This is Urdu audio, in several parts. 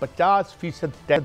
50%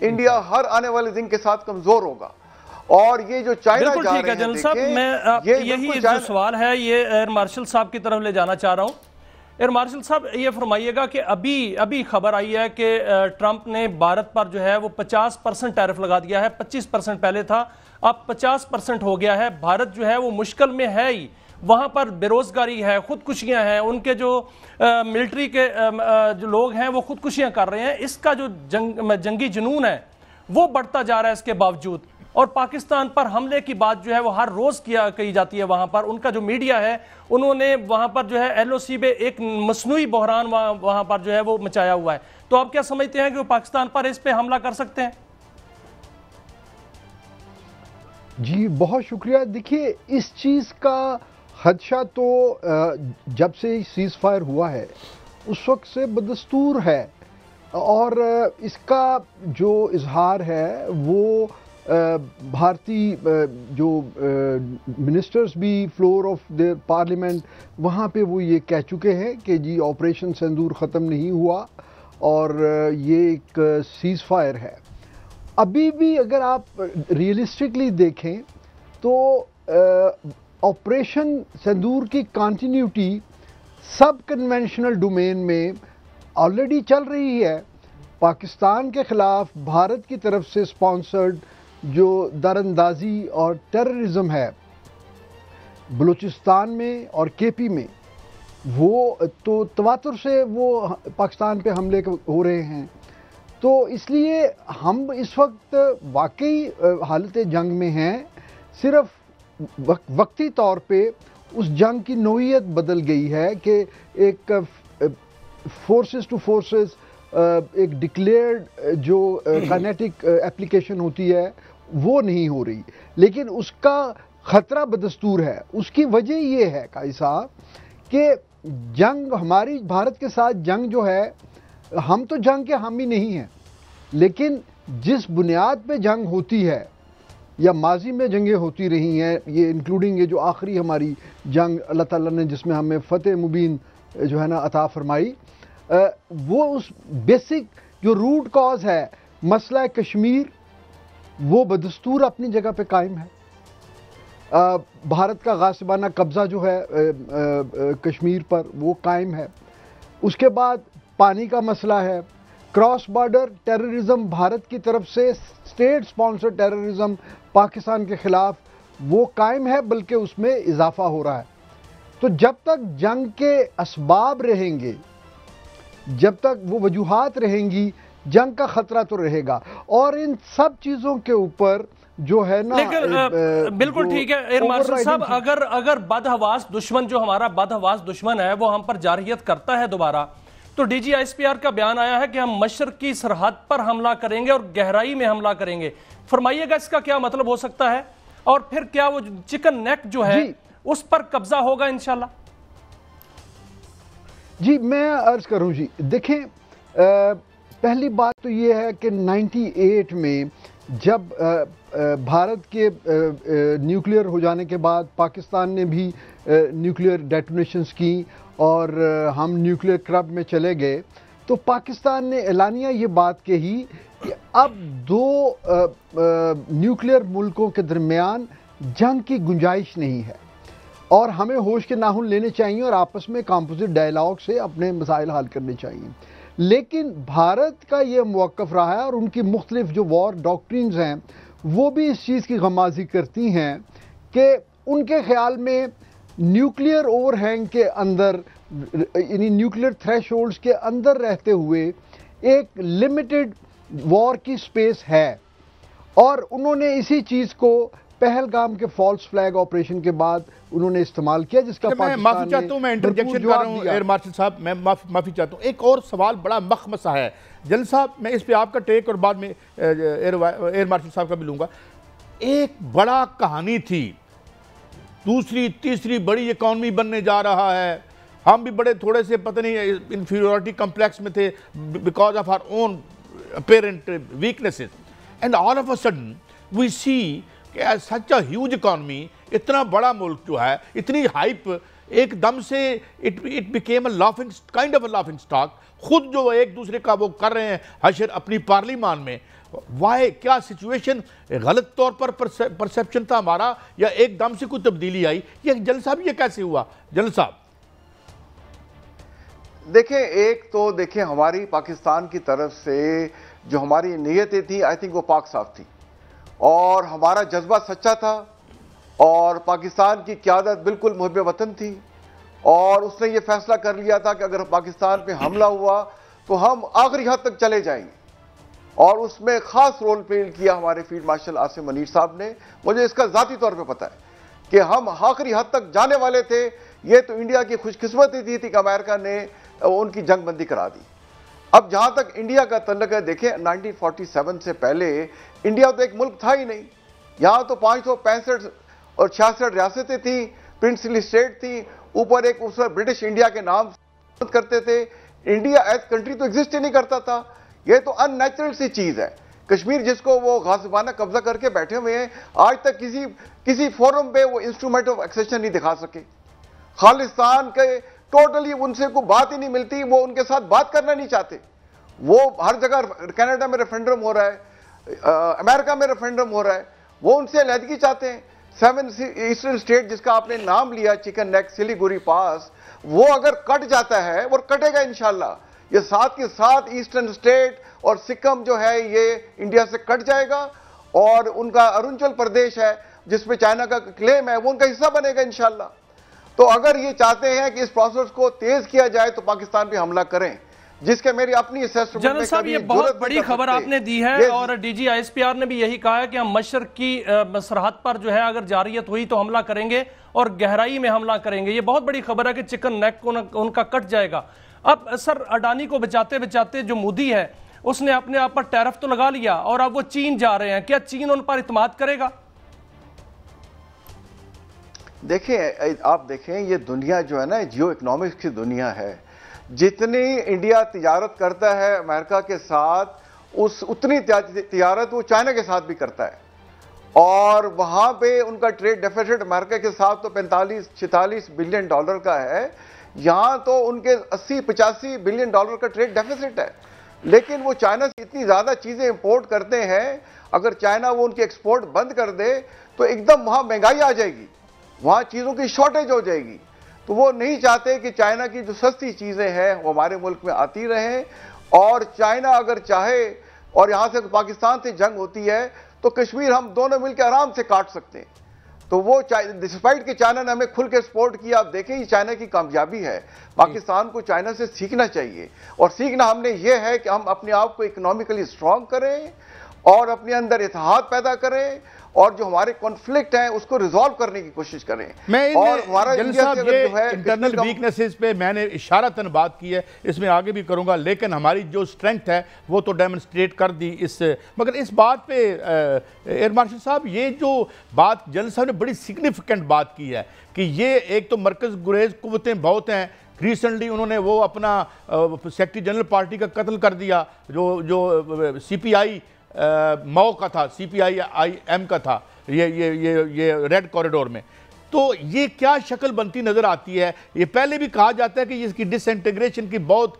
انڈیا ہر آنے والے دن کے ساتھ کمزور ہوگا. اور یہ جو چائنا جا رہے ہیں جنرل صاحب، میں یہی جو سوال ہے یہ ایئر مارشل صاحب کی طرف لے جانا چاہ رہا ہوں. ایئر مارشل صاحب یہ فرمائیے گا کہ ابھی خبر آئی ہے کہ ٹرمپ نے بھارت پر جو ہے وہ 50% ٹیرف لگا دیا ہے. 25% پہلے تھا، اب 50% ہو گیا ہے. بھارت جو ہے وہ مشکل میں ہے ہی، وہاں پر بے روزگاری ہے، خودکشیاں ہیں، ان کے جو ملٹری کے جو لوگ ہیں وہ خودکشیاں کر رہے ہیں. اس کا جو جنگی جنون ہے وہ بڑھتا جا رہا ہے اس کے باوجود. اور پاکستان پر حملے کی بات جو ہے وہ ہر روز کی جاتی ہے. وہاں پر ان کا جو میڈیا ہے انہوں نے وہاں پر جو ہے ایل او سی پہ ایک مصنوعی بحران وہاں پر جو ہے وہ مچایا ہوا ہے. تو آپ کیا سمجھتے ہیں کہ وہ پاکستان پر اس پہ حملہ کر سکتے ہیں؟ جی بہت شکریہ. دیکھیے اس چیز کا خدشہ تو جب سے سیز فائر ہوا ہے اس وقت سے بدستور ہے، اور اس کا جو اظہار ہے وہ بھارتی جو منسٹرز بھی فلور آف دیئر پارلیمنٹ وہاں پہ وہ یہ کہہ چکے ہیں کہ جی آپریشن سندور ختم نہیں ہوا اور یہ ایک سیز فائر ہے. ابھی بھی اگر آپ ریئلسٹکلی دیکھیں تو آپریشن سندور کی کنٹینیوٹی سب کنونشنل ڈومین میں آلریڈی چل رہی ہے. پاکستان کے خلاف بھارت کی طرف سے سپانسرڈ جو دراندازی اور ٹیررزم ہے بلوچستان میں اور کے پی میں، وہ تو تواتر سے وہ پاکستان پہ حملے ہو رہے ہیں. تو اس لیے ہم اس وقت واقعی حالت جنگ میں ہیں. صرف وقتی طور پہ اس جنگ کی نوعیت بدل گئی ہے کہ ایک فورسز ٹو فورسز ایک ڈکلیئرڈ جو کائنیٹک اپلیکیشن ہوتی ہے وہ نہیں ہو رہی، لیکن اس کا خطرہ بدستور ہے. اس کی وجہ یہ ہے قاضی صاحب کہ جنگ ہماری بھارت کے ساتھ جنگ جو ہے، ہم تو جنگ کے حامی نہیں ہیں، لیکن جس بنیاد پہ جنگ ہوتی ہے یا ماضی میں جنگیں ہوتی رہی ہیں، یہ انکلوڈنگ یہ جو آخری ہماری جنگ اللہ تعالیٰ نے جس میں ہمیں فتح مبین جو ہے نا عطا فرمائی، وہ اس بیسک جو روٹ کاز ہے مسئلہ کشمیر وہ بدستور اپنی جگہ پہ قائم ہے. بھارت کا غاصبانہ قبضہ جو ہے کشمیر پر وہ قائم ہے. اس کے بعد پانی کا مسئلہ ہے، کراس بارڈر ٹیررزم بھارت کی طرف سے اسٹیٹ سپانسر ٹیررزم پاکستان کے خلاف وہ قائم ہے، بلکہ اس میں اضافہ ہو رہا ہے. تو جب تک جنگ کے اسباب رہیں گے، جب تک وہ وجوہات رہیں گی، جنگ کا خطرہ تو رہے گا. اور ان سب چیزوں کے اوپر جو ہے نا، لیکن بالکل ٹھیک ہے ایئر مارشل صاحب، اگر بدحواس دشمن جو ہمارا بدحواس دشمن ہے وہ ہم پر جارحیت کرتا ہے دوبارہ، تو D G I S P R کا بیان آیا ہے کہ ہم مشرقی سرحد پر حملہ کریں گے اور گہرائی میں حملہ کریں گے. فرمائیے گا اس کا کیا مطلب ہو سکتا ہے، اور پھر کیا وہ چکن نیک جو ہے اس پر قبضہ ہوگا انشاءاللہ؟ جی میں عرض کروں. جی دیکھیں، پہلی بات تو یہ ہے کہ 98 میں جب بھارت کے نیوکلیئر ہو جانے کے بعد پاکستان نے بھی نیوکلیئر ڈیٹونیشنز کی اور ہم نیوکلیئر کلب میں چلے گئے، تو پاکستان نے اعلانیہ یہ بات کہی کہ اب دو نیوکلیئر ملکوں کے درمیان جنگ کی گنجائش نہیں ہے اور ہمیں ہوش کے ناخن لینے چاہیے اور آپس میں کمپوزٹ ڈائیلاگ سے اپنے مسائل حل کرنے چاہیے. لیکن بھارت کا یہ موقف رہا ہے اور ان کی مختلف جو وار ڈاکٹرینز ہیں وہ بھی اس چیز کی غمازی کرتی ہیں کہ ان کے خیال میں نیوکلیئر اوور ہینگ کے اندر، یعنی نیوکلیئر تھریش ہولڈز کے اندر رہتے ہوئے ایک لمیٹڈ وار کی سپیس ہے. اور انہوں نے اسی چیز کو پہلگام کے فالس فلیگ آپریشن کے بعد انہوں نے استعمال کیا، جس کا میں معافی چاہتا ہوں، میں انٹرجیکشن کر رہا ہوں ایئر مارشل صاحب، میں معافی چاہتا ہوں. ایک اور سوال بڑا مخمسہ ہے جنرل صاحب، میں اس پہ آپ کا ٹیک اور بعد میں ایئر مارشل صاحب کا بھی لوں گا. ایک بڑا کہانی تھی، دوسری تیسری بڑی اکانومی بننے جا رہا ہے، ہم بھی بڑے تھوڑے سے پتہ نہیں انفیریورٹی کمپلیکس میں تھے because of our own apparent weaknesses, and all of a sudden we see کہ سچ اے ہیوج اکانومی، اتنا بڑا ملک جو ہے، اتنی ہائپ، ایک دم سے it became a laughing kind of a laughing stock. خود جو ایک دوسرے کا وہ کر رہے ہیں حشر اپنی پارلیمان میں، وائی کیا سچویشن غلط طور پر پرسیپشن تھا ہمارا یا ایک دم سے کوئی تبدیلی آئی؟ یہ جنرل صاحب یہ کیسے ہوا جنرل صاحب؟ دیکھیں ایک تو دیکھیں ہماری پاکستان کی طرف سے جو ہماری نیتیں تھی آئی تھنک وہ پاک صاف تھی اور ہمارا جذبہ سچا تھا اور پاکستان کی قیادت بالکل محب وطن تھی اور اس نے یہ فیصلہ کر لیا تھا کہ اگر پاکستان پہ حملہ ہوا تو ہم آخری حد تک چلے جائیں گے اور اس میں خاص رول پلے کیا ہمارے فیلڈ مارشل عاصم منیر صاحب نے. مجھے اس کا ذاتی طور پہ پتہ ہے کہ ہم آخری حد تک جانے والے تھے. یہ تو انڈیا کی خوش قسمتی تھی کہ امریکہ نے ان کی جنگ بندی کرا دی. اب جہاں تک انڈیا کا تعلق ہے دیکھیں 1947 سے پہلے انڈیا تو ایک ملک تھا ہی نہیں. یہاں تو 565 اور 66 ریاستیں تھیں, پرنسلی اسٹیٹ تھی, اوپر ایک اس برٹش انڈیا کے نام کرتے تھے. انڈیا ایز کنٹری تو ایگزسٹ ہی نہیں کرتا تھا. یہ تو ان نیچرل سی چیز ہے. کشمیر جس کو وہ غاصبانہ قبضہ کر کے بیٹھے ہوئے ہیں, آج تک کسی فورم پہ وہ انسٹرومنٹ آف ایکسیشن نہیں دکھا سکے. خالصتان کے ٹوٹلی ان سے کوئی بات ہی نہیں ملتی, وہ ان کے ساتھ بات کرنا نہیں چاہتے. وہ ہر جگہ کینیڈا میں ریفرنڈم ہو رہا ہے, امریکہ میں ریفرنڈم ہو رہا ہے, وہ ان سے علیحدگی چاہتے ہیں. 7 ایسٹرن اسٹیٹ جس کا آپ نے نام لیا, چکن نیک, سلیگوری پاس, وہ اگر کٹ جاتا ہے وہ کٹے گا انشاءاللہ. یہ ساتھ کے ساتھ ایسٹرن اسٹیٹ اور سکم جو ہے یہ انڈیا سے کٹ جائے گا اور ان کا اروناچل پردیش ہے جس پہ چائنا کا کلیم ہے وہ ان کا حصہ بنے گا انشاءاللہ. تو اگر یہ چاہتے ہیں کہ اس پروسیس کو تیز کیا جائے تو پاکستان پہ حملہ کریں, جس کے میری اپنی اسسمنٹ. جنرل صاحب یہ بہت بڑی خبر آپ نے دی ہے اور D G I S P R نے بھی یہی کہا ہے کہ ہم مشرق کی سرحد پر جو ہے اگر جارحیت ہوئی تو حملہ کریں گے اور گہرائی میں حملہ کریں گے. یہ بہت بڑی خبر ہے کہ چکن نیک ان کا کٹ جائے گا. اب سر اڈانی کو بچاتے بچاتے جو مودی ہے اس نے اپنے آپ پر ٹیرف تو لگا لیا اور اب وہ چین جا رہے ہیں, کیا چین ان پر اعتماد کرے گا؟ دیکھیں آپ دیکھیں یہ دنیا جو ہے نا جیو اکنامکس کی دنیا ہے. جتنی انڈیا تجارت کرتا ہے امریکہ کے ساتھ اتنی تجارت وہ چائنا کے ساتھ بھی کرتا ہے اور وہاں پہ ان کا ٹریڈ ڈیفیسٹ امریکہ کے ساتھ تو 45-46 بلین ڈالر کا ہے. یہاں تو ان کے 80-85 بلین ڈالر کا ٹریڈ ڈیفیسٹ ہے. لیکن وہ چائنا سے اتنی زیادہ چیزیں امپورٹ کرتے ہیں, اگر چائنا وہ ان کی ایکسپورٹ بند کر دے تو ایک دم وہاں مہنگائی آ جائے گی, وہاں چیزوں کی شارٹیج ہو جائے گی. تو وہ نہیں چاہتے کہ چائنا کی جو سستی چیزیں ہیں وہ ہمارے ملک میں آتی رہیں. اور چائنا اگر چاہے اور یہاں سے پاکستان سے جنگ ہوتی ہے تو کشمیر ہم دونوں مل کے آرام سے کاٹ سکتے ہیں. تو وہ ڈسپائٹ کہ چائنا نے ہمیں کھل کے سپورٹ کیا, آپ دیکھیں یہ چائنا کی کامیابی ہے. پاکستان کو چائنا سے سیکھنا چاہیے اور سیکھنا ہم نے یہ ہے کہ ہم اپنے آپ کو اکنامیکلی اسٹرانگ کریں اور اپنے اندر اتحاد پیدا کریں اور جو ہمارے کانفلکٹ ہیں اس کو ریزالو کرنے کی کوشش کریں. اور ہمارا انٹرنل ویکنسز پہ میں نے اشارتاً بات کی ہے, اس میں آگے بھی کروں گا, لیکن ہماری جو سٹرینگتھ ہے وہ تو ڈیمونسٹریٹ کر دی مگر اس بات پہ ایئر مارشل صاحب یہ جو بات جنرل صاحب نے بڑی سگنیفیکنٹ بات کی ہے کہ یہ ایک تو مرکز گریز قوتیں بہت ہیں. ریسنٹلی انہوں نے وہ اپنا سیکرٹری جنرل پارٹی کا قتل کر دیا جو سی پی آئی ماؤ کا تھا, سی پی آئی ایم کا تھا, یہ ریڈ کوریڈور میں. تو یہ کیا شکل بنتی نظر آتی ہے؟ یہ پہلے بھی کہا جاتا ہے کہ اس کی ڈس انٹیگریشن کی بہت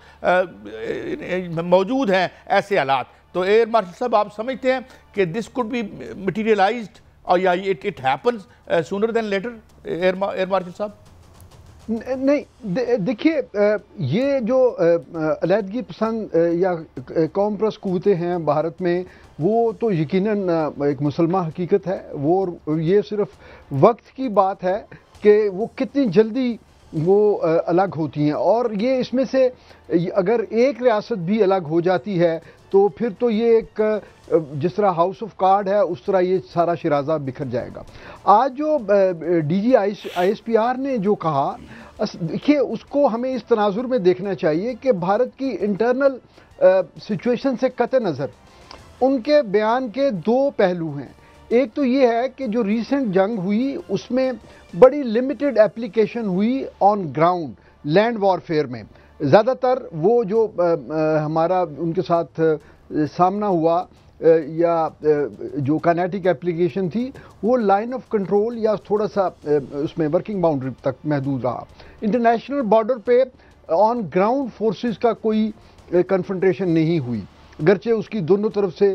موجود ہیں ایسے حالات. تو ایئر مارشل صاحب آپ سمجھتے ہیں کہ دس کوڈ بی مٹیریلائزڈ اور یا it happens sooner than later air marshal صاحب؟ نہیں دیکھیے, یہ جو علیحدگی پسند یا قوم پرست قوتیں ہیں بھارت میں وہ تو یقیناً ایک مسلمہ حقیقت ہے. وہ یہ صرف وقت کی بات ہے کہ وہ کتنی جلدی وہ الگ ہوتی ہیں اور یہ اس میں سے اگر ایک ریاست بھی الگ ہو جاتی ہے تو پھر تو یہ ایک جس طرح ہاؤس آف کارڈ ہے اس طرح یہ سارا شیرازہ بکھر جائے گا. آج جو D G I S P R نے جو کہا, دیکھیے اس کو ہمیں اس تناظر میں دیکھنا چاہیے کہ بھارت کی انٹرنل سچویشن سے قطع نظر ان کے بیان کے دو پہلو ہیں. ایک تو یہ ہے کہ جو ریسنٹ جنگ ہوئی اس میں بڑی لمیٹڈ اپلیکیشن ہوئی آن گراؤنڈ لینڈ وارفیئر میں. زیادہ تر وہ جو ہمارا ان کے ساتھ سامنا ہوا یا جو کائنیٹک اپلیکیشن تھی وہ لائن آف کنٹرول یا تھوڑا سا اس میں ورکنگ باؤنڈری تک محدود رہا. انٹرنیشنل بارڈر پہ آن گراؤنڈ فورسز کا کوئی کنفرنٹریشن نہیں ہوئی, اگرچہ اس کی دونوں طرف سے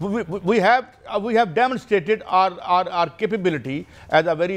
we have demonstrated our capability as a very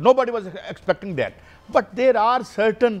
nobody was expecting that, but there are certain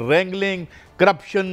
wrangling, corruption,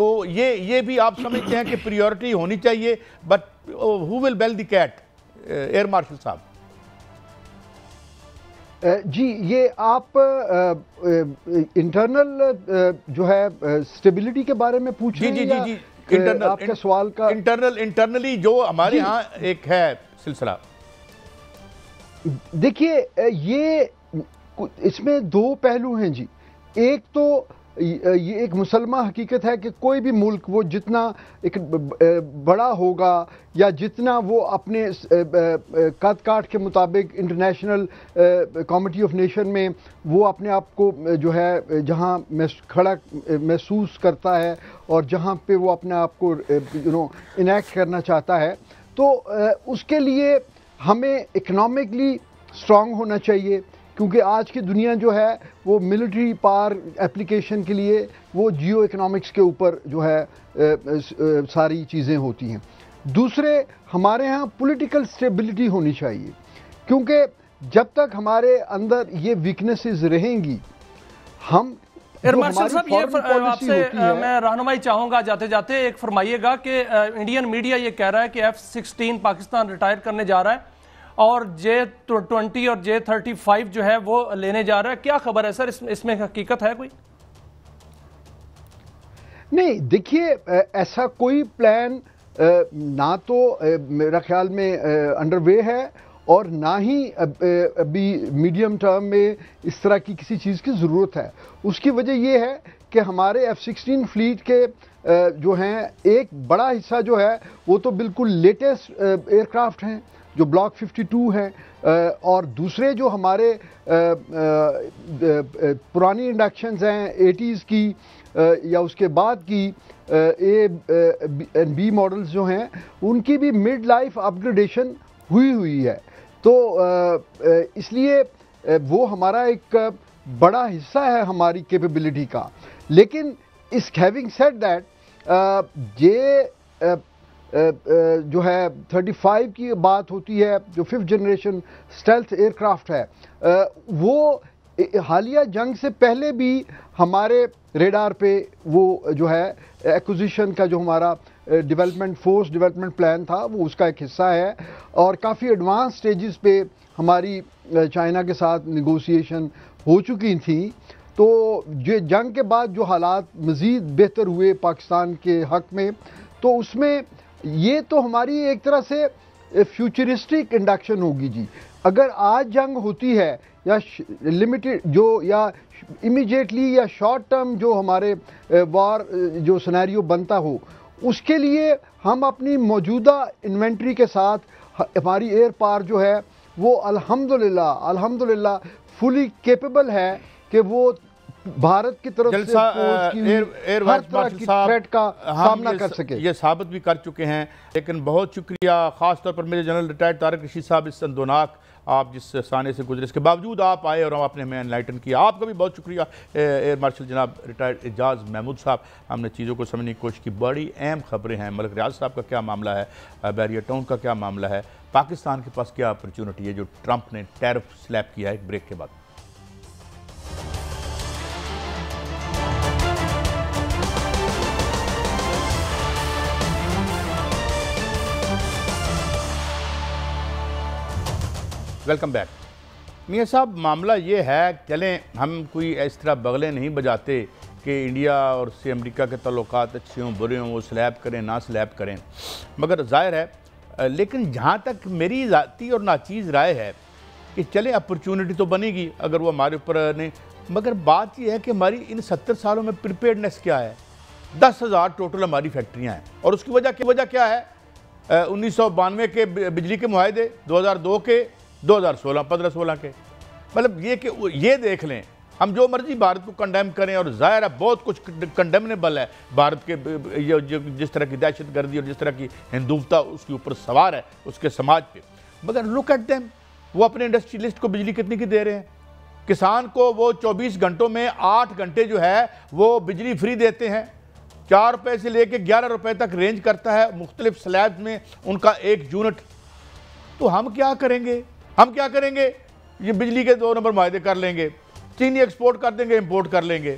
تو یہ بھی آپ سمجھتے ہیں کہ پریورٹی ہونی چاہیے، but who will bell the cat air marshal صاحب؟ جی یہ آپ انٹرنل جو ہے اسٹیبلٹی کے بارے میں پوچھ رہے ہیں؟ جی آپ کے سوال کا انٹرنلی جو ہمارے ہاں ایک ہے سلسلہ. دیکھیے یہ اس میں دو پہلو ہیں جی. ایک تو یہ ایک مسلمہ حقیقت ہے کہ کوئی بھی ملک وہ جتنا ایک بڑا ہوگا یا جتنا وہ اپنے قد کاٹ کے مطابق انٹرنیشنل کمیٹی آف نیشن میں وہ اپنے آپ کو جو ہے جہاں کھڑا محسوس کرتا ہے اور جہاں پہ وہ اپنے آپ کو انیکٹ کرنا چاہتا ہے، تو اس کے لیے ہمیں اکنامکلی اسٹرانگ ہونا چاہیے، کیونکہ آج کی دنیا جو ہے وہ ملٹری پاور اپلیکیشن کے لیے وہ جیو اکنامکس کے اوپر جو ہے ساری چیزیں ہوتی ہیں. دوسرے ہمارے ہاں پولیٹیکل سٹیبلٹی ہونی چاہیے، کیونکہ جب تک ہمارے اندر یہ ویکنیسز رہیں گی ہم ایئر مارشل صاحب یہ آپ سے میں رہنمائی چاہوں گا جاتے جاتے ایک فرمائیے گا کہ انڈین میڈیا یہ کہہ رہا ہے کہ F-16 پاکستان ریٹائر کرنے جا رہا ہے اور J-20 اور J-35 جو ہے وہ لینے جا رہا ہے. کیا خبر ہے سر، اس میں حقیقت ہے کوئی؟ نہیں دیکھیے ایسا کوئی پلان نہ تو میرا خیال میں انڈر وے ہے اور نہ ہی ابھی میڈیم ٹرم میں اس طرح کی کسی چیز کی ضرورت ہے. اس کی وجہ یہ ہے کہ ہمارے F-16 فلیٹ کے جو ہیں ایک بڑا حصہ جو ہے وہ تو بالکل لیٹسٹ ایئر کرافٹ ہیں جو بلاک 52 ہیں، اور دوسرے جو ہمارے پرانی انڈکشنز ہیں 80s کی یا اس کے بعد کی A-B ماڈلز جو ہیں ان کی بھی مڈ لائف اپ گریڈیشن ہوئی ہے. تو اس لیے وہ ہمارا ایک بڑا حصہ ہے ہماری کیپیبلٹی کا. لیکن اس ہیونگ سیڈ دیٹ یہ جو ہے 35 کی بات ہوتی ہے جو 5th generation stealth year craft ہے، وہ حالیہ جنگ سے پہلے بھی ہمارے ریڈار پہ وہ جو ہے ایکوزیشن کا جو ہمارا فورس ڈیولپمنٹ پلان تھا وہ اس کا ایک حصہ ہے، اور کافی ایڈوانس سٹیجز پہ ہماری چائنا کے ساتھ نیگوسیشن ہو چکی تھیں. تو یہ جنگ کے بعد جو حالات مزید بہتر ہوئے پاکستان کے حق میں، تو اس میں یہ تو ہماری ایک طرح سے فیوچرسٹک انڈکشن ہوگی جی. اگر آج جنگ ہوتی ہے یا لمیٹڈ جو یا امیجیٹلی یا شارٹ ٹرم جو ہمارے وار جو سینیریو بنتا ہو، اس کے لیے ہم اپنی موجودہ انوینٹری کے ساتھ ہماری ایئر پاور جو ہے وہ الحمدللہ فلی کیپیبل ہے کہ وہ بھارت کی طرف سے ہر طرح کی تھریٹ کا سامنا کر سکے. یہ ثابت بھی کر چکے ہیں. لیکن بہت شکریہ خاص طور پر میرے جنرل ریٹائرڈ طارق رشید صاحب، اس اندوناک آپ جس سانے سے گزرے اس کے باوجود آپ آئے اور آپ نے ہمیں انلائٹن کیا. آپ کا بھی بہت شکریہ ایئر مارشل جناب ریٹائرڈ اعجاز محمود صاحب. ہم نے چیزوں کو سمجھنے کی کوشش کی. بڑی اہم خبریں ہیں. ملک ریاض صاحب کا کیا معاملہ ہے، بیریئر ٹاؤن کا کیا معاملہ ہے، پاکستان کے پاس کیا اپرچونٹی ہے جو ٹرمپ نے ٹیرف سلیپ کیا ہے. ایک بریک کے بعد ویلکم بیک. میاں صاحب معاملہ یہ ہے، چلیں ہم کوئی اس طرح بغلیں نہیں بجاتے کہ انڈیا اور سے امریکہ کے تعلقات اچھے ہوں برے ہوں، وہ سلیب کریں نہ سلیب کریں، مگر ظاہر ہے لیکن جہاں تک میری ذاتی اور ناچیز رائے ہے کہ چلیں اپرچونٹی تو بنے گی اگر وہ ہمارے اوپر نہیں، مگر بات یہ ہے کہ ہماری ان 70 سالوں میں پریپیئرنیس کیا ہے. 10,000 ٹوٹل ہماری فیکٹریاں ہیں، اور اس کی وجہ کیا ہے؟ 1992 کے بجلی کے معاہدے، 2002 کے، 2016 15-16 کے. مطلب یہ کہ یہ دیکھ لیں، ہم جو مرضی بھارت کو کنڈیم کریں اور ظاہر ہے بہت کچھ کنڈیمنیبل ہے بھارت کے، جس طرح کی دہشت گردی اور جس طرح کی ہندوتا اس کے اوپر سوار ہے اس کے سماج پہ، مگر لک ایٹ دیم. وہ اپنے انڈسٹریلسٹ کو بجلی کتنی کی دے رہے ہیں؟ کسان کو وہ 24 گھنٹوں میں 8 گھنٹے جو ہے وہ بجلی فری دیتے ہیں. 4 روپے سے لے کے 11 روپے تک رینج کرتا ہے مختلف سلیبز میں ان کا ایک یونٹ. تو ہم کیا کریں گے؟ یہ بجلی کے 2 نمبر معاہدے کر لیں گے، چینی ایکسپورٹ کر دیں گے، امپورٹ کر لیں گے،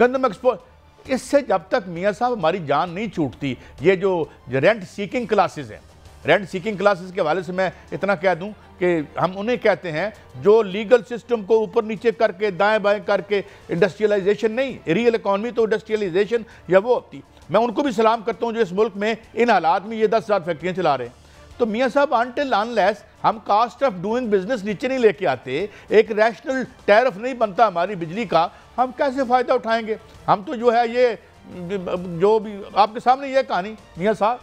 گندم ایکسپورٹ. اس سے جب تک میاں صاحب ہماری جان نہیں چھوٹتی، یہ جو رینٹ سیکنگ کلاسز ہیں، رینٹ سیکنگ کلاسز کے حوالے سے میں اتنا کہہ دوں کہ ہم انہیں کہتے ہیں جو لیگل سسٹم کو اوپر نیچے کر کے دائیں بائیں کر کے انڈسٹریلائزیشن نہیں، ریئل اکانومی تو انڈسٹریلائزیشن یا وہ ہوتی. میں ان کو بھی سلام کرتا ہوں جو اس ملک میں ان حالات میں یہ 10,000 فیکٹریاں چلا رہے ہیں. تو میاں صاحب انٹل انلیس ہم کاسٹ آف ڈوئنگ بزنس نیچے نہیں لے کے آتے، ایک ریشنل ٹیرف نہیں بنتا ہماری بجلی کا، ہم کیسے فائدہ اٹھائیں گے؟ ہم تو جو ہے یہ جو بھی آپ کے سامنے یہ کہانی میاں صاحب.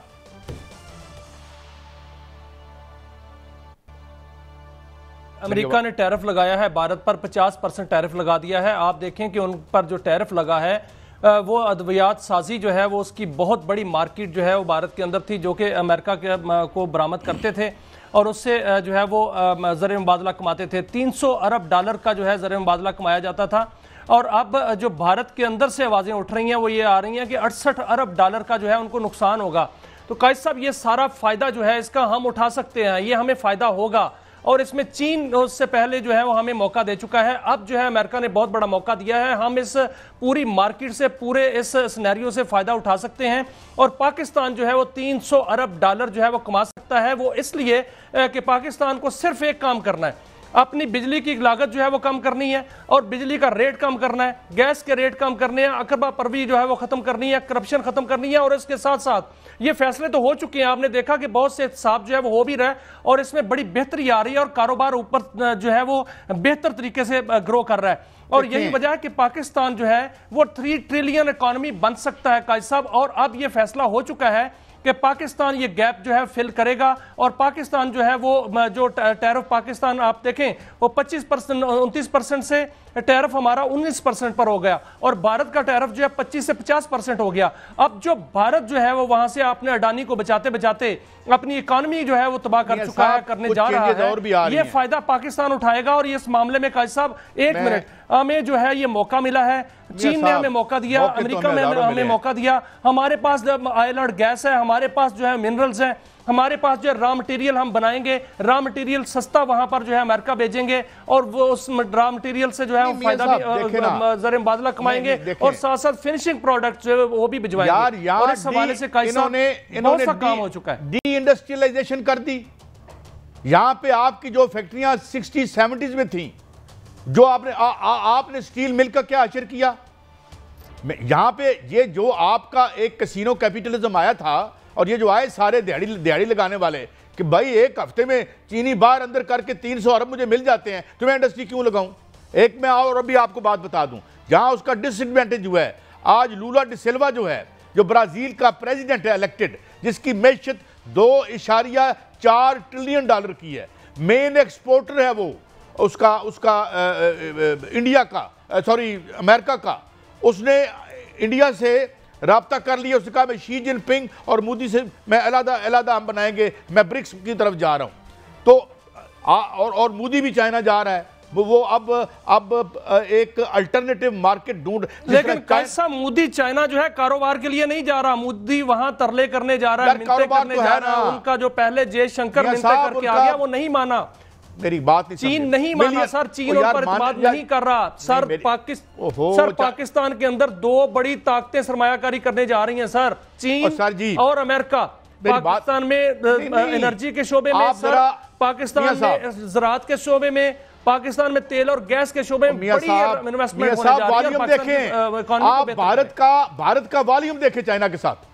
امریکہ نے ٹیرف لگایا ہے بھارت پر، 50% ٹیرف لگا دیا ہے. آپ دیکھیں کہ ان پر جو ٹیرف لگا ہے وہ ادویات سازی جو ہے وہ اس کی بہت بڑی مارکیٹ جو ہے وہ بھارت کے اندر تھی، جو کہ امریکہ کو برآمد کرتے تھے اور اس سے جو ہے وہ زر مبادلہ کماتے تھے. 300 ارب ڈالر کا جو ہے زر مبادلہ کمایا جاتا تھا. اور اب جو بھارت کے اندر سے آوازیں اٹھ رہی ہیں وہ یہ آ رہی ہیں کہ 68 ارب ڈالر کا جو ہے ان کو نقصان ہوگا. تو قائد صاحب یہ سارا فائدہ جو ہے اس کا ہم اٹھا سکتے ہیں، یہ ہمیں فائدہ ہوگا. اور اس میں چین اس سے پہلے جو ہے وہ ہمیں موقع دے چکا ہے، اب جو ہے امریکہ نے بہت بڑا موقع دیا ہے. ہم اس پوری مارکیٹ سے، پورے اس سینیریو سے فائدہ اٹھا سکتے ہیں. اور پاکستان جو ہے وہ 300 ارب ڈالر جو ہے وہ کما سکتا ہے. وہ اس لیے کہ پاکستان کو صرف ایک کام کرنا ہے، اپنی بجلی کی لاگت جو ہے وہ کم کرنی ہے اور بجلی کا ریٹ کم کرنا ہے، گیس کے ریٹ کم کرنے ہیں، اقربہ پروی جو ہے وہ ختم کرنی ہے، کرپشن ختم کرنی ہے. اور اس کے ساتھ ساتھ یہ فیصلے تو ہو چکے ہیں، آپ نے دیکھا کہ بہت سے احتساب جو ہے وہ ہو بھی رہا ہے اور اس میں بڑی بہتری آ رہی ہے اور کاروبار اوپر جو ہے وہ بہتر طریقے سے گرو کر رہا ہے. اور یہی وجہ ہے کہ پاکستان جو ہے وہ 3 ٹریلین اکانومی بن سکتا ہے قائد صاحب. اور اب یہ فیصلہ ہو چکا ہے کہ پاکستان یہ گیپ جو ہے فل کرے گا اور پاکستان جو ہے وہ جو ٹیرف پاکستان آپ دیکھیں وہ 25% 29% سے ٹیرف ہمارا 19% پر ہو گیا اور بھارت کا ٹیرف جو ہے 25 سے 50% ہو گیا. اب جو بھارت جو ہے وہ وہاں سے اپنے اڈانی کو بچاتے بچاتے اپنی اکانومی جو ہے وہ تباہ کر چکا ہے، کرنے جا رہا ہے. یہ فائدہ پاکستان اٹھائے گا. اور اس معاملے میں قائد صاحب ایک منٹ، ہمیں جو ہے یہ موقع ملا ہے، چین نے ہمیں موقع دیا، امریکہ میں ہمیں موقع دیا. ہمارے پاس آئل اور گیس ہے، ہمارے پاس جو ہے منرلز ہیں، ہمارے پاس جو ہے را مٹیریل ہم بنائیں گے، را مٹیریل سستا وہاں پر جو ہے امریکہ بھیجیں گے اور وہ اس را مٹیریل سے جو ہے فائدہ بھی زر مبادلہ کمائیں گے اور ساتھ ساتھ فنشنگ پروڈکٹ جو ہے وہ بھی بھجوائیں گے. اور اس حوالے سے قائد صاحب بہت سا کام ہو چکا ہے. ڈی انڈسٹریلائزیشن کر دی. یہاں پہ آپ کی جو فیکٹریاں 60s 70s میں تھیں، جو آپ نے سٹیل مل کا کیا اشر کیا یہاں پہ؟ یہ جو آپ کا ایک کسینو کیپیٹلزم آیا تھا اور یہ جو آئے سارے دیہڑی لگانے والے کہ بھائی ایک ہفتے میں چینی باہر اندر کر کے 300 ارب مجھے مل جاتے ہیں تو میں انڈسٹری کیوں لگاؤں؟ ایک میں اور ابھی آپ کو بات بتا دوں جہاں اس کا ڈس ایڈوانٹیج ہوا ہے. آج لولا ڈی سلوا جو ہے، جو برازیل کا پریزیڈنٹ ہے الیکٹڈ، جس کی معیشت 2.4 ٹریلین ڈالر کی ہے، مین ایکسپورٹر ہے وہ اس کا انڈیا کا امریکہ کا. اس نے انڈیا سے رابطہ کر لیا، اس نے کہا میں شی جن پنگ اور مودی سے میں علیحدہ ہم بنائیں گے، میں برکس کی طرف جا رہا ہوں. تو اور مودی بھی چائنا جا رہا ہے. وہ اب ایک الٹرنیٹو مارکیٹ ڈھونڈ. لیکن کیسا مودی چائنا جو ہے کاروبار کے لیے نہیں جا رہا، مودی وہاں ترلے کرنے جا رہا ہے، منتیں کرنے جا رہا ہے. ان کا جو پہلے جے شنکر منتیں کر کے آ گیا وہ نہیں مانا. میری بات نہیں، چین نہیں مانا سر، چین ان پر اعتماد نہیں کر رہا سر. پاکستان کے اندر 2 بڑی طاقتیں سرمایہ کاری کرنے جا رہی ہیں سر، چین اور امریکہ. پاکستان میں انرجی کے شعبے میں سر، پاکستان میں زراعت کے شعبے میں، پاکستان میں تیل اور گیس کے شعبے میں بڑی انویسٹمنٹ ہونے جا رہی ہے. دیکھیں آپ بھارت کا والیوم دیکھیں چائنا کے ساتھ،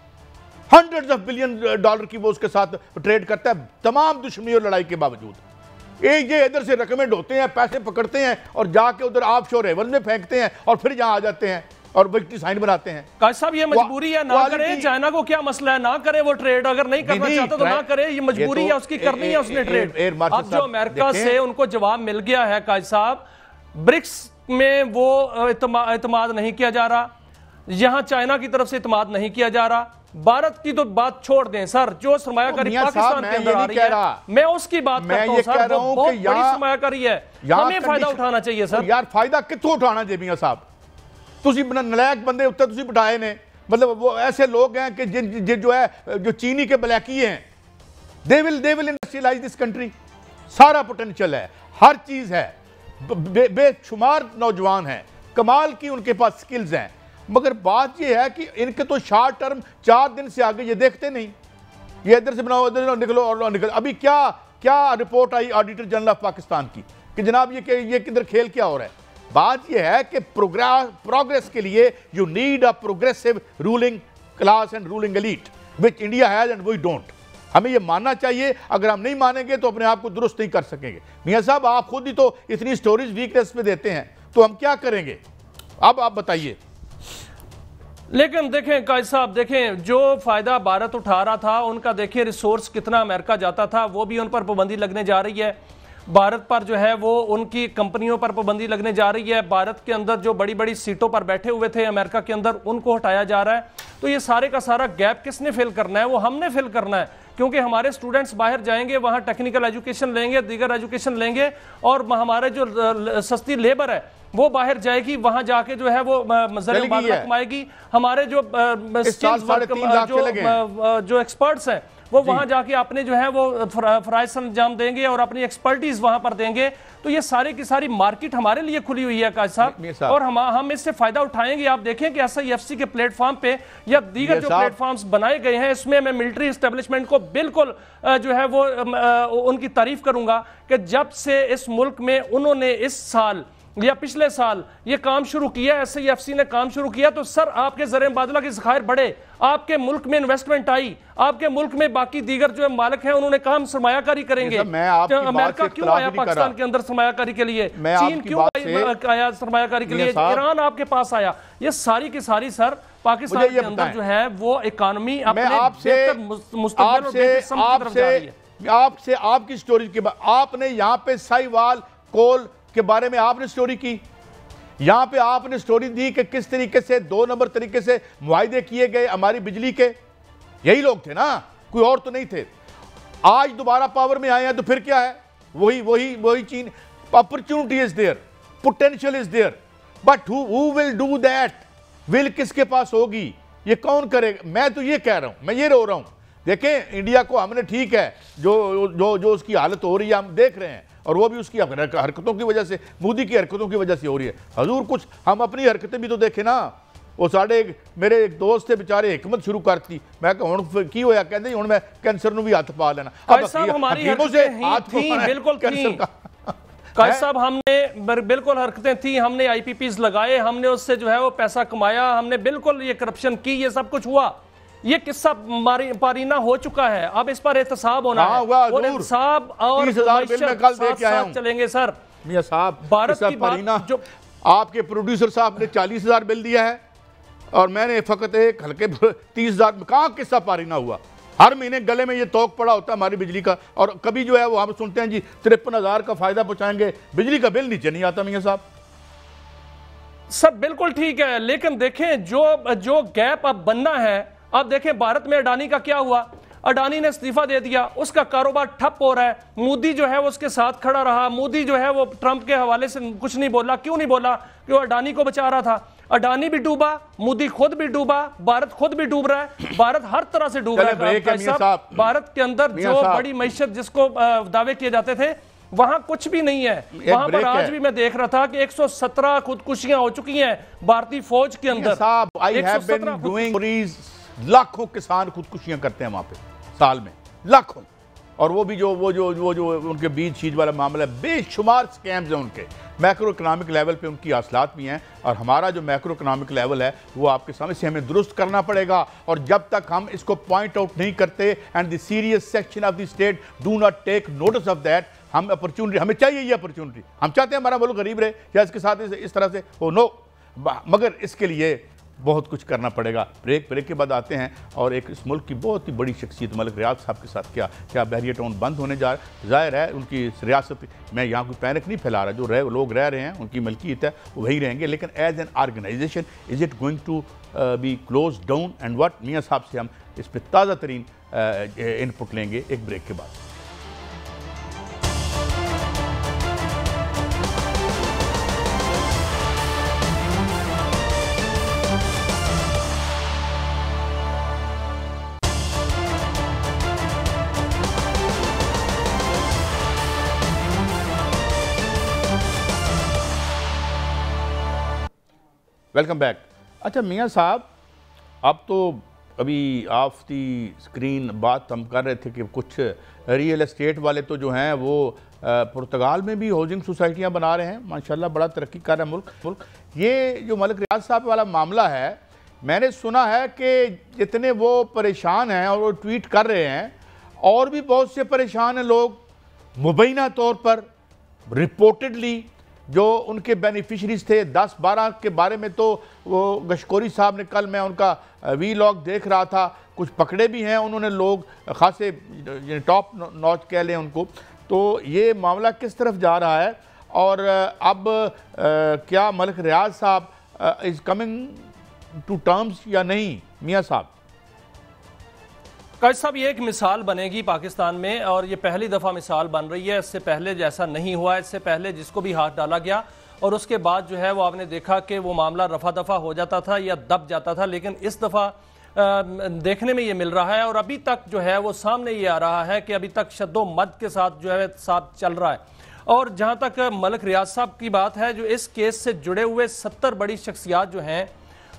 $100 بلین کی وہ اس کے ساتھ ٹریڈ کرتا ہے تمام دشمنی اور لڑائی کے باوجود. یہ ادھر سے ریکمنڈ ہوتے ہیں، پیسے پکڑتے ہیں اور جا کے ادھر آف شور ہیون میں پھینکتے ہیں اور پھر یہاں آ جاتے ہیں اور وکٹری سائن بناتے ہیں. قائد صاحب یہ مجبوری ہے، نہ کرے. چائنا کو کیا مسئلہ ہے، نہ کرے وہ ٹریڈ. اگر نہیں کرنا چاہتا تو نہ کرے، یہ مجبوری ہے اس کی، کرنی ہے اس نے ٹریڈ. اب جو امریکہ سے ان کو جواب مل گیا ہے قائد صاحب، برکس میں وہ اعتماد نہیں کیا جا رہا، یہاں چائنا کی طرف سے اعتماد نہیں کیا جا رہا. بھارت کی تو بات چھوڑ دیں سر، جو سرمایہ کاری پاکستان کے اندر آ رہی ہے میں اس کی بات کرتا ہوں سر. وہ بہت بڑی سرمایہ کاری ہے، ہمیں فائدہ اٹھانا چاہیے سر. یار فائدہ کتوں اٹھانا چاہیے میاں صاحب؟ تسی نلائق بندے اتنے تسی بٹھائے نے، مطلب وہ ایسے لوگ ہیں کہ جو ہے جو چینی کے بلیکی ہیں، they will industrialize this country. سارا پوٹینشل ہے، ہر چیز ہے، بے شمار نوجوان ہیں، کمال کی ان کے پاس سکلز ہیں مگر بات یہ ہے کہ ان کے تو شارٹ ٹرم 4 دن سے آگے یہ دیکھتے نہیں، یہ ادھر سے بناؤ ادھر نکلو اور نکلو. ابھی کیا report I auditor general of Pakistan کی کہ جناب یہ کدھر کھیل کیا ہو رہا ہے. بات یہ ہے کہ پروگریس کے لیے you need a progressive ruling class and ruling elite which India has and we don't. ہمیں یہ ماننا چاہیے، اگر ہم نہیں مانیں گے تو اپنے آپ کو درست نہیں کر سکیں گے. میاں صاحب آپ خود ہی تو اتنی سٹوریز ویکنس پہ دیتے ہیں تو ہم کیا کریں گے؟ اب آپ بتائیے. لیکن دیکھیں قائد صاحب، دیکھیں جو فائدہ بھارت اٹھا رہا تھا ان کا دیکھیں ریسورس کتنا امریکہ جاتا تھا، وہ بھی ان پر پابندی لگنے جا رہی ہے. بھارت پر جو ہے وہ ان کی کمپنیوں پر پابندی لگنے جا رہی ہے. بھارت کے اندر جو بڑی بڑی سیٹوں پر بیٹھے ہوئے تھے امریکہ کے اندر ان کو ہٹایا جا رہا ہے. تو یہ سارے کا سارا گیپ کس نے فل کرنا ہے؟ وہ ہم نے فل کرنا ہے، کیونکہ ہمارے سٹوڈنٹس باہر جائیں گے، وہاں ٹیکنیکل ایجوکیشن لیں گے، دیگر ایجوکیشن لیں گے، اور ہمارے جو سستی لیبر ہے وہ باہر جائے گی، وہاں جا کے جو ہے وہ ذریعہ مبادلہ کمائے گی. ہمارے جو جو ایکسپرٹس ہیں وہ وہاں جا کے اپنے جو ہے وہ فرائض انجام دیں گے اور اپنی ایکسپرٹیز وہاں پر دیں گے. تو یہ سارے کی ساری مارکیٹ ہمارے لیے کھلی ہوئی ہے قائد صاحب، اور ہم اس سے فائدہ اٹھائیں گے. آپ دیکھیں کہ SIFC کے پلیٹ فارم پہ یا دیگر جو پلیٹ فارمز بنائے گئے ہیں، اس میں ملٹری اسٹیبلشمنٹ کو بالکل جو ہے وہ ان کی تعریف کروں گا کہ جب سے اس ملک میں انہوں نے اس سال یا پچھلے سال یہ کام شروع کیا، SIFC نے کام شروع کیا، تو سر آپ کے ذریعہ مبادلہ کے ذخائر بڑھے، آپ کے ملک میں انویسٹمنٹ آئی، آپ کے ملک میں باقی دیگر جو مالک ہیں انہوں نے کام سرمایہ کاری کریں گے. امریکہ کیوں آیا پاکستان کے اندر سرمایہ کاری کے لیے؟ چین کیوں آیا سرمایہ کاری کے لیے؟ ایران آپ کے پاس آیا. یہ ساری کی ساری سر پاکستان کے اندر جو ہے وہ اکانومی اپنے بہتر مستقبل اور بہتر سمت کی طرف جا رہی ہے. آپ کی سٹوری کے بعد آپ نے یہاں پہ سائیوال کول کے بارے میں آپ نے سٹوری کی، یہاں پہ آپ نے سٹوری دی کہ کس طریقے سے 2 نمبر طریقے سے معاہدے کیے گئے ہماری بجلی کے. یہی لوگ تھے نا، کوئی اور تو نہیں تھے. آج دوبارہ پاور میں آئے ہیں تو پھر کیا ہے؟ وہی chain. Opportunity is there, potential is there, but who will do that؟ Will کس کے پاس ہوگی؟ یہ کون کرے گا؟ میں تو یہ کہہ رہا ہوں، میں یہ رو رہا ہوں. دیکھیں انڈیا کو ہم نے ٹھیک ہے جو اس کی حالت ہو رہی ہے ہم دیکھ رہے ہیں، اور وہ بھی اس کی حرکتوں کی وجہ سے، مودی کی حرکتوں کی وجہ سے ہو رہی ہے. حضور کچھ ہم اپنی حرکتیں بھی تو دیکھیں نا. وہ میرے ایک دوست تھے بیچارے حکمت شروع کرتی، میں کہا ہن کی ہویا، کہندے ہن میں کینسر نو بھی ہاتھ پا لینا. اب ہماری حرکتیں تھیں، بالکل تھیں قائد صاحب، ہم نے بالکل حرکتیں تھیں، ہم نے IPPs لگائے، ہم نے اس سے جو ہے وہ پیسہ کمایا، ہم نے بالکل یہ کرپشن کی، یہ سب کچھ ہوا. یہ قصہ پارینہ ہو چکا ہے، اب اس پر احتساب ہونا ہے، اور احتساب اور ساتھ چلیں گے. سر میاں صاحب، بھارت کی بات جو آپ کے پروڈیوسر صاحب نے 40,000 بل دیا ہے اور میں نے فقط ایک ہلکے 30,000. کہاں قصہ پارینہ ہوا؟ ہر مہینے گلے میں یہ توق پڑا ہوتا ہے ہماری بجلی کا، اور کبھی جو ہے وہ ہم سنتے ہیں جی 53,000 کا فائدہ پہنچائیں گے، بجلی کا بل نیچے نہیں آتا. میاں صاحب سب بالکل ٹھیک ہے، لیکن دیکھیں جو گیپ اب بننا ہے. اب دیکھیں بھارت میں اڈانی کا کیا ہوا؟ اڈانی نے استعفیٰ دے دیا، اس کا کاروبار ٹھپ ہو رہا ہے. مودی جو ہے وہ اس کے ساتھ کھڑا رہا، مودی جو ہے وہ ٹرمپ کے حوالے سے کچھ نہیں بولا. کیوں نہیں بولا؟ کہ وہ اڈانی کو بچا رہا تھا. اڈانی بھی ڈوبا، مودی خود بھی ڈوبا، بھارت خود بھی ڈوب رہا ہے، بھارت ہر طرح سے ڈوب رہا ہے. بھارت کے اندر جو بڑی معیشت جس کو دعوے کیے جاتے تھے وہاں کچھ بھی نہیں ہے. وہاں پر آج بھی میں دیکھ رہا تھا کہ 117 خودکشیاں ہو چکی ہیں بھارتی فوج کے اندر. لاکھوں کسان خودکشیاں کرتے ہیں وہاں پہ سال میں، لاکھوں. اور وہ بھی جو ان کے بیج شیج والا معاملہ ہے، بے شمار سکیمز ہیں ان کے. میکرو اکنامک لیول پہ ان کی حاصلات بھی ہیں، اور ہمارا جو میکرو اکنامک لیول ہے وہ آپ کے سامنے سے ہمیں درست کرنا پڑے گا. اور جب تک ہم اس کو پوائنٹ آؤٹ نہیں کرتے and the serious section of the state do not take notice of that, ہم اپرچونٹی، ہمیں چاہیے یہ اپرچونٹی، ہم چاہتے ہیں ہمارا ملک غریب رہے یا اس کے ساتھ اس طرح سے ہو، نو. مگر اس کے لیے بہت کچھ کرنا پڑے گا. بریک کے بعد آتے ہیں اور ایک اس ملک کی بہت ہی بڑی شخصیت ملک ریاض صاحب کے ساتھ کیا بحریہ ٹاؤن بند ہونے جا رہا ہے. ظاہر ہے ان کی ریاست میں یہاں کوئی پینک نہیں پھیلا رہا، جو لوگ رہ رہے ہیں ان کی ملکیت ہے وہ وہی رہیں گے، لیکن as an organization is it going to be close down and what? میاں صاحب سے ہم اس پہ تازہ ترین ان پٹ لیں گے ایک بریک کے بعد. Welcome back. اچھا میاں صاحب، اب تو ابھی آف دی اسکرین بات ہم کر رہے تھے کہ کچھ ریئل اسٹیٹ والے تو جو ہیں وہ پرتگال میں بھی ہاؤسنگ سوسائٹیاں بنا رہے ہیں، ماشاءاللہ بڑا ترقی کر رہا ہے ملک۔ یہ جو ملک ریاض صاحب والا معاملہ ہے، میں نے سنا ہے کہ جتنے وہ پریشان ہیں اور وہ ٹویٹ کر رہے ہیں، اور بھی بہت سے پریشان ہیں لوگ، مبینہ طور پر رپورٹڈلی جو ان کے بینیفیشریز تھے 10-12 کے بارے میں تو وہ گشکوری صاحب نے، کل میں ان کا وی لاگ دیکھ رہا تھا، کچھ پکڑے بھی ہیں انہوں نے لوگ خاصے ٹاپ نوچ کہہ لیں ان کو۔ تو یہ معاملہ کس طرف جا رہا ہے، اور اب کیا ملک ریاض صاحب از کمنگ ٹو ٹرمز یا نہیں میاں صاحب؟ قائد صاحب، یہ ایک مثال بنے گی پاکستان میں، اور یہ پہلی دفعہ مثال بن رہی ہے، اس سے پہلے جیسا نہیں ہوا۔ اس سے پہلے جس کو بھی ہاتھ ڈالا گیا اور اس کے بعد جو ہے وہ آپ نے دیکھا کہ وہ معاملہ رفع دفع ہو جاتا تھا یا دب جاتا تھا، لیکن اس دفعہ دیکھنے میں یہ مل رہا ہے، اور ابھی تک جو ہے وہ سامنے یہ آ رہا ہے کہ ابھی تک شد و مد کے ساتھ جو ہے ساتھ چل رہا ہے۔ اور جہاں تک ملک ریاض صاحب کی بات ہے، جو اس کیس سے جڑے ہوئے 70 بڑی شخصیات جو ہیں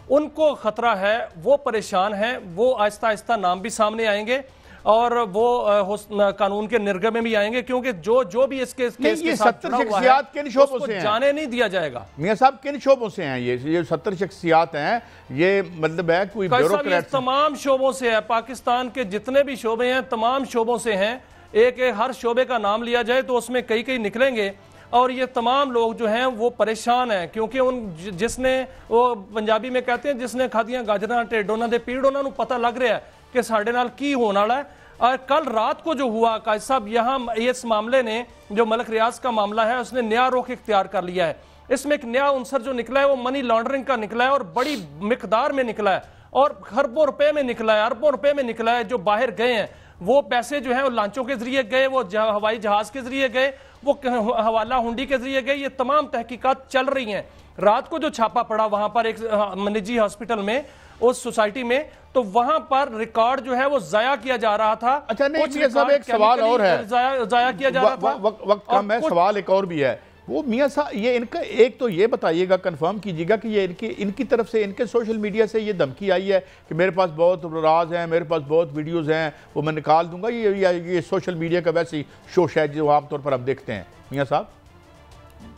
ان کو خطرہ ہے، وہ پریشان ہیں، وہ آہستہ آہستہ نام بھی سامنے آئیں گے اور وہ قانون کے نرغے میں بھی آئیں گے، کیونکہ جو بھی اس کیس کے ساتھ جڑا ہوا ہے اس کو جانے نہیں دیا جائے گا۔ میاں صاحب کن شعبوں سے ہیں یہ 70 شخصیات ہیں؟ یہ مطلب ہے کوئی بیوروکریٹ؟ تمام شعبوں سے ہے، پاکستان کے جتنے بھی شعبے ہیں تمام شعبوں سے ہیں۔ ایک ہر شعبے کا نام لیا جائے تو اس میں کئی نکلیں گے، اور یہ تمام لوگ جو ہیں وہ پریشان ہیں، کیونکہ جس نے، وہ پنجابی میں کہتے ہیں جس نے کھادیاں گاجراں ٹیڈوں دے پیڑ، انہوں نے پتہ لگ رہا ہے کہ ساڑھے نال کی ہونا ہے۔ اور کل رات کو جو ہوا قائد صاحب، یہاں اس معاملے نے، جو ملک ریاض کا معاملہ ہے، اس نے نیا رخ اختیار کر لیا ہے۔ اس میں ایک نیا عنصر جو نکلا ہے وہ منی لانڈرنگ کا نکلا ہے، اور بڑی مقدار میں نکلا ہے، اور خربوں روپے میں نکلا ہے، اربوں روپے میں نکلا ہے۔ جو باہر گئے ہیں وہ پیسے جو ہیں وہ لانچوں کے ذریعے گئے، وہ ہوائی جہاز کے ذریعے گئے، وہ حوالہ ہنڈی کے ذریعے گئے۔ یہ تمام تحقیقات چل رہی ہیں۔ رات کو جو چھاپا پڑا وہاں پر ایک نجی ہاسپٹل میں، اس سوسائٹی میں، تو وہاں پر ریکارڈ جو ہے وہ ضائع کیا جا رہا تھا۔ اچھا نہیں، یہ سب ایک سوال اور ہے، ضائع کیا جا رہا تھا، وقت کم ہے، سوال ایک اور بھی ہے۔ وہ میاں صاحب یہ ان کا ایک تو یہ بتائیے گا، کنفرم کیجیے گا کہ یہ ان کی طرف سے، ان کے سوشل میڈیا سے یہ دھمکی آئی ہے کہ میرے پاس بہت راز ہیں، میرے پاس بہت ویڈیوز ہیں، وہ میں نکال دوں گا، یہ سوشل میڈیا کا ویسی شو شاید جو عام طور پر ہم دیکھتے ہیں میاں صاحب؟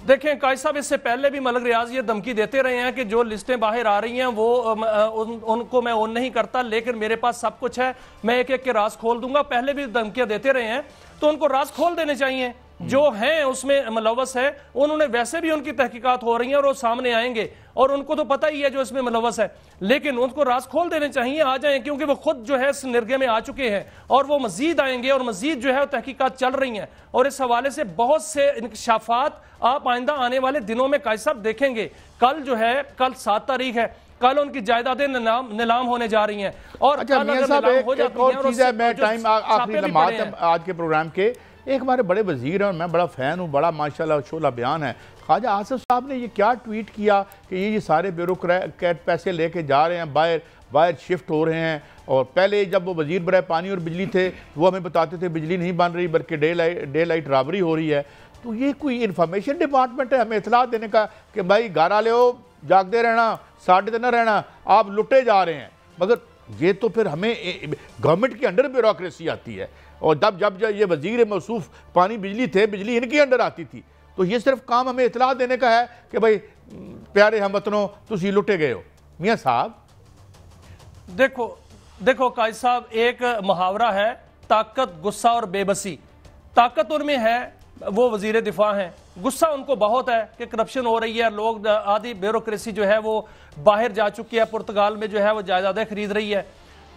دیکھیں قائد صاحب، اس سے پہلے بھی ملک ریاض یہ دھمکی دیتے رہے ہیں کہ جو لسٹیں باہر آ رہی ہیں وہ ان کو میں اون نہیں کرتا، لیکن میرے پاس سب کچھ ہے، میں ایک ایک کے راز کھول دوں گا۔ پہلے بھی دھمکیاں دیتے رہے ہیں، تو ان کو راز کھول دینے چاہیے۔ جو ہیں اس میں ملوث ہے، انہوں نے ویسے بھی ان کی تحقیقات ہو رہی ہیں اور وہ سامنے آئیں گے، اور ان کو تو پتہ ہی ہے جو اس میں ملوث ہے، لیکن ان کو راز کھول دینے چاہیے، آ جائیں، کیونکہ وہ خود جو ہے اس نرغے میں آ چکے ہیں، اور وہ مزید آئیں گے، اور مزید جو ہے تحقیقات چل رہی ہیں، اور اس حوالے سے بہت سے انکشافات آپ آئندہ آنے والے دنوں میں قائد صاحب دیکھیں گے۔ کل جو ہے، کل 7 تاریخ ہے، کل ان کی جائیدادیں نیلام ہونے جا رہی ہیں، اور اچھا میاں صاحب ایک اور چیز ہے، میں ٹائم آخری لمحات آج کے پروگرام کے، ایک ہمارے بڑے وزیر ہیں اور میں بڑا فین ہوں، بڑا ماشاءاللہ شعلہ بیان ہے، خواجہ آصف صاحب نے یہ کیا ٹویٹ کیا کہ یہ سارے بیوروکریٹ پیسے لے کے جا رہے ہیں، باہر شفٹ ہو رہے ہیں، اور پہلے جب وہ وزیر برائے پانی اور بجلی تھے وہ ہمیں بتاتے تھے بجلی نہیں بن رہی بلکہ ڈے لائٹ رابری ہو رہی ہے۔ تو یہ کوئی انفارمیشن ڈپارٹمنٹ ہے ہمیں اطلاع دینے کا کہ بھائی گارا لے ہو، جاگتے رہنا، ساڑھے نہ رہنا، آپ لٹے جا رہے ہیں؟ مگر یہ تو پھر ہمیں گورنمنٹ کے انڈر بیوروکریسی آتی ہے، اور جب یہ وزیر موصوف پانی بجلی تھے، بجلی ان کے انڈر آتی تھی، تو یہ صرف کام ہمیں اطلاع دینے کا ہے کہ بھائی پیارے ہم وطنوں تسی لٹے گئے ہو۔ میاں صاحب دیکھو قائد صاحب، ایک محاورہ ہے، طاقت، غصہ اور بے بسی۔ طاقت ان میں ہے، وہ وزیر دفاع ہیں، غصہ ان کو بہت ہے کہ کرپشن ہو رہی ہے، لوگ آدھی بیوروکریسی جو ہے وہ باہر جا چکی ہے، پرتگال میں جو ہے وہ جائیدادیں خرید رہی ہے۔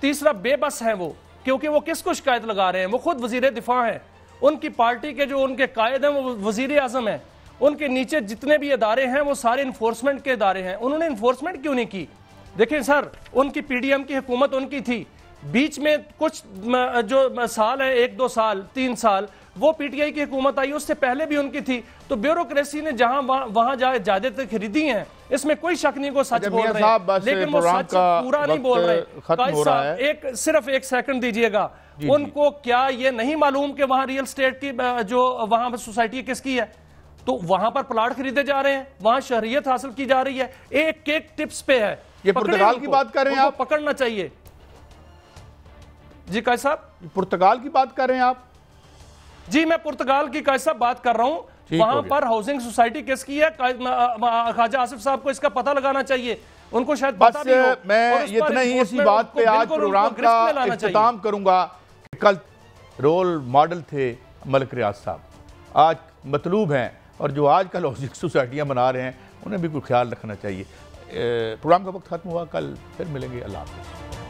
تیسرا بے بس ہیں وہ، کیونکہ وہ کس کو شکایت لگا رہے ہیں؟ وہ خود وزیر دفاع ہیں، ان کی پارٹی کے جو ان کے قائد ہیں وہ وزیر اعظم ہیں، ان کے نیچے جتنے بھی ادارے ہیں وہ سارے انفورسمنٹ کے ادارے ہیں، انہوں نے انفورسمنٹ کیوں نہیں کی؟ دیکھیں سر، ان کی پی ڈی ایم کی حکومت ان کی تھی، بیچ میں کچھ جو سال ہیں، 1-2 سال 3 سال، وہ پی ٹی آئی کی حکومت آئی، اس سے پہلے بھی ان کی تھی، تو بیوروکریسی نے جہاں وہاں جائیدادیں خریدی ہیں، اس میں کوئی شک نہیں کو سچ بول رہے ہیں، لیکن وہ سچ پورا نہیں بول رہے۔ قائد صاحب صرف 1 سیکنڈ دیجئے گا، ان کو کیا یہ نہیں معلوم کہ وہاں ریئل اسٹیٹ کی جو وہاں پر سوسائٹی کس کی ہے؟ تو وہاں پر پلاٹ خریدے جا رہے ہیں، وہاں شہریت حاصل کی جا رہی ہے، ایک ٹپس پہ ہے، یہ پرتگال کی بات کر رہے ہیں آپ؟ پکڑنا چاہیے جی قائد صاحب، پرتگال کی بات کر رہے ہیں آپ؟ جی میں پرتگال کی قائد صاحب بات کر رہا ہوں، وہاں پر ہاؤسنگ سوسائٹی کس کی ہے؟ خواجہ آصف صاحب کو اس کا پتہ لگانا چاہیے، ان کو شاید پتہ بھی ہو۔ میں اتنا ہی اسی بات پہ آج پروگرام کا اختتام کروں گا کہ کل رول ماڈل تھے ملک ریاض صاحب، آج مطلوب ہیں، اور جو آج کل ہاؤسنگ سوسائٹیاں بنا رہے ہیں انہیں بھی کوئی خیال رکھنا چاہیے۔ پروگرام کا وقت ختم ہوا، کل پھر ملیں گے، اللہ حافظ۔